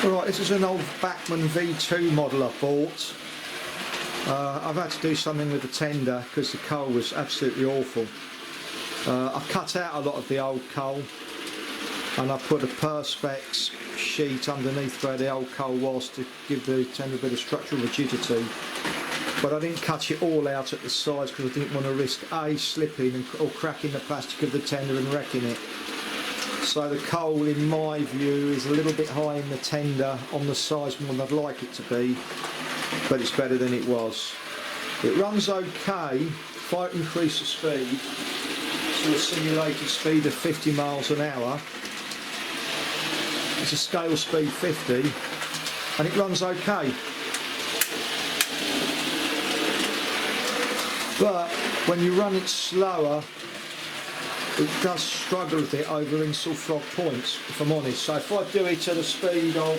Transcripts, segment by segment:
Right, this is an old Bachmann V2 model I bought. I've had to do something with the tender because the coal was absolutely awful. I cut out a lot of the old coal and I put a perspex sheet underneath where the old coal was to give the tender a bit of structural rigidity. But I didn't cut it all out at the sides because I didn't want to risk A, slipping or cracking the plastic of the tender and wrecking it. So the coal, in my view, is a little bit high in the tender on the size more than I'd like it to be, but it's better than it was. It runs okay if I increase the speed to a simulated speed of 50 miles an hour. It's a scale speed 50 and it runs okay. But when you run it slower, it does struggle a bit over insel frog points, if I'm honest. So if I do it at a speed of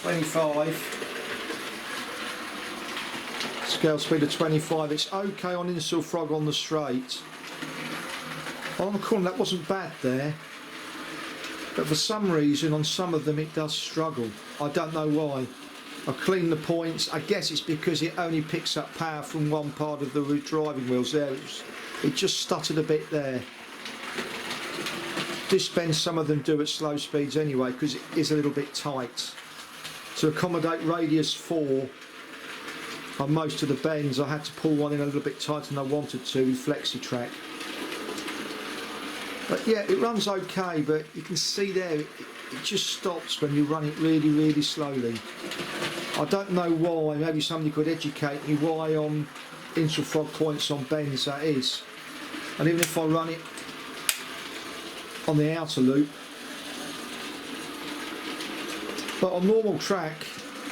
25, scale speed of 25, it's okay on insel frog on the straight. On the corner that wasn't bad there, but for some reason on some of them it does struggle. I don't know why. I cleaned the points. I guess it's because it only picks up power from one part of the driving wheels there. It just stuttered a bit there. This bend some of them do at slow speeds anyway because it is a little bit tight. To accommodate radius 4 on most of the bends I had to pull one in a little bit tighter than I wanted to with FlexiTrack. But yeah, it runs okay, but you can see there it just stops when you run it really, really slowly. I don't know why. Maybe somebody could educate me why on insel frog points on bends that is. And even if I run it on the outer loop, but on normal track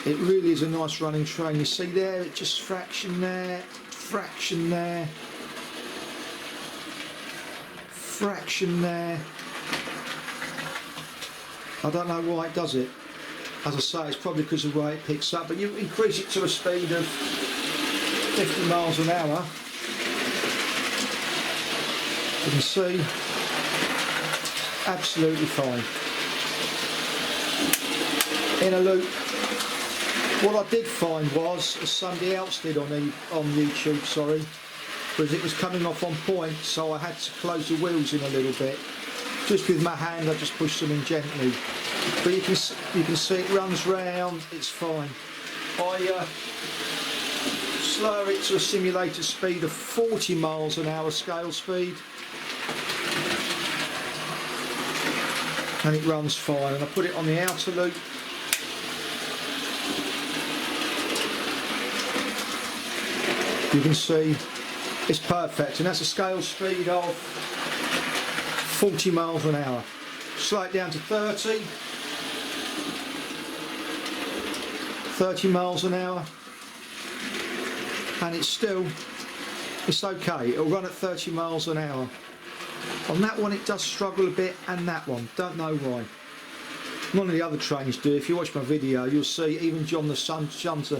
it really is a nice running train. You see there, it just fraction there, fraction there, fraction there. I don't know why it does it. As I say, it's probably because of the way it picks up, but you increase it to a speed of 50 miles an hour, you can see absolutely fine. In a loop, what I did find was, as somebody else did on YouTube, sorry, was it was coming off on point, so I had to close the wheels in a little bit. Just with my hand I just pushed them in gently. But you can see it runs round, it's fine. I slow it to a simulated speed of 40 miles an hour scale speed. And it runs fine. And I put it on the outer loop. You can see it's perfect. And that's a scale speed of 40 miles an hour. Slow it down to 30 miles an hour, and it's okay. It'll run at 30 miles an hour. On that one it does struggle a bit, and that one, don't know why. None of the other trains do. If you watch my video you'll see even John the Shunter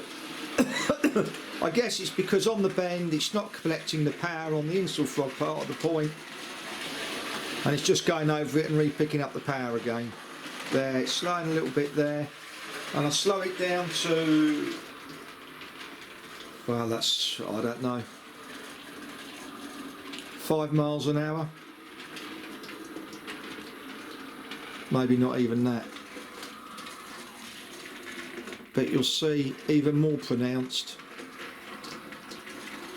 I guess it's because on the bend it's not collecting the power on the insel frog part of the point, and it's just going over it and re-picking up the power again. There, it's slowing a little bit there, and I slow it down to, well, that's, I don't know, 5 miles an hour, maybe not even that, but you'll see even more pronounced.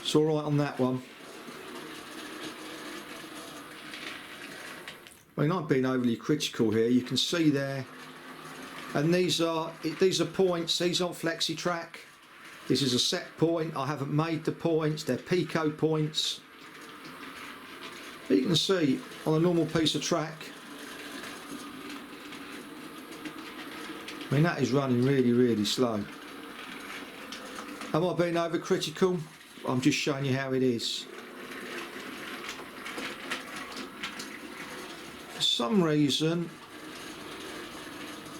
It's alright on that one. I mean, I've been overly critical here. You can see there, and these are points. These aren't FlexiTrack. This is a set point. I haven't made the points. They're Pico points. But you can see on a normal piece of track. I mean, that is running really, really slow. Am I being overcritical? I'm just showing you how it is. For some reason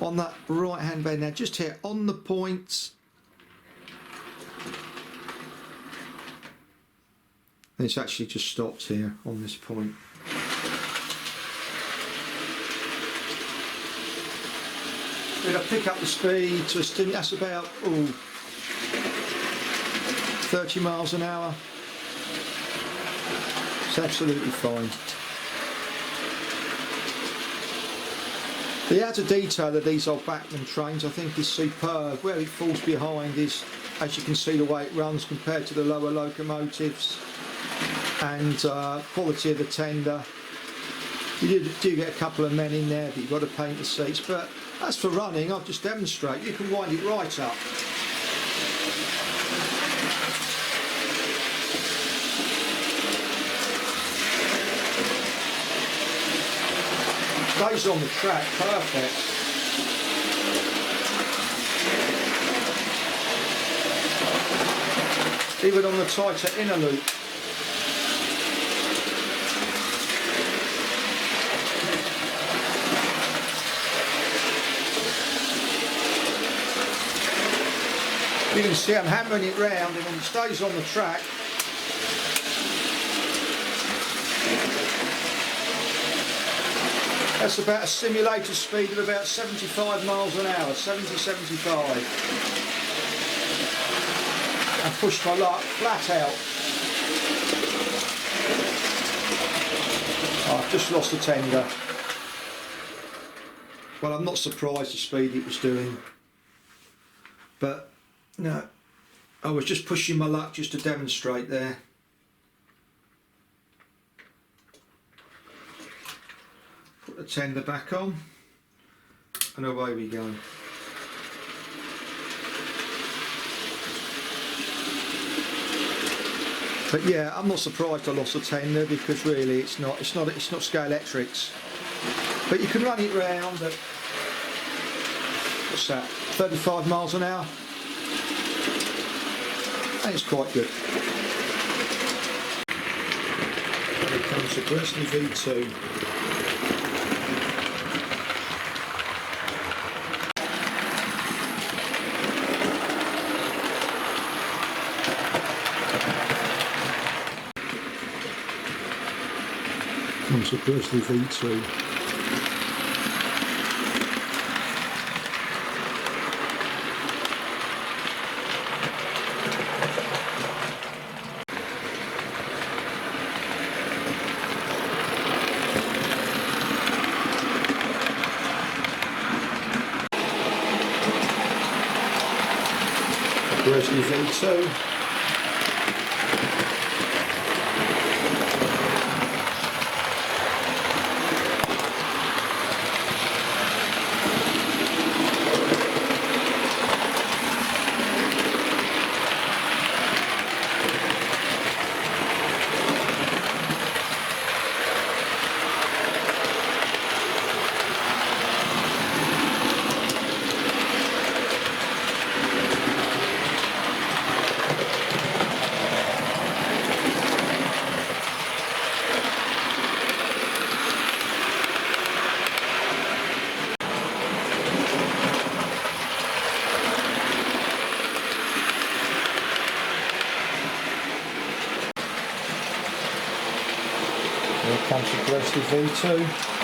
on that right hand bend now, just here on the points, it's actually just stopped here on this point. If I pick up the speed to a stint, that's about 30 miles an hour. It's absolutely fine. The outer detail of these old Bachmann trains I think is superb. Where it falls behind is, as you can see, the way it runs compared to the lower locomotives, and quality of the tender. You do get a couple of men in there, but you've got to paint the seats. But as for running, I'll just demonstrate. You can wind it right up. Stays on the track, perfect. Even on the tighter inner loop. You can see I'm hammering it round, and when it stays on the track, that's about a simulator speed of about 75 miles an hour, 70-75. I pushed my luck flat out. Oh, I've just lost the tender. Well, I'm not surprised the speed it was doing, but no, I was just pushing my luck just to demonstrate there. Put the tender back on, and away we go. But yeah, I'm not surprised I lost the tender, because really it's not scale electrics. But you can run it round at, what's that, 35 miles an hour. And it's quite good. Here comes the Gresley V2. Comes the Gresley V2. Gresley V2. Here comes the Gresley V2.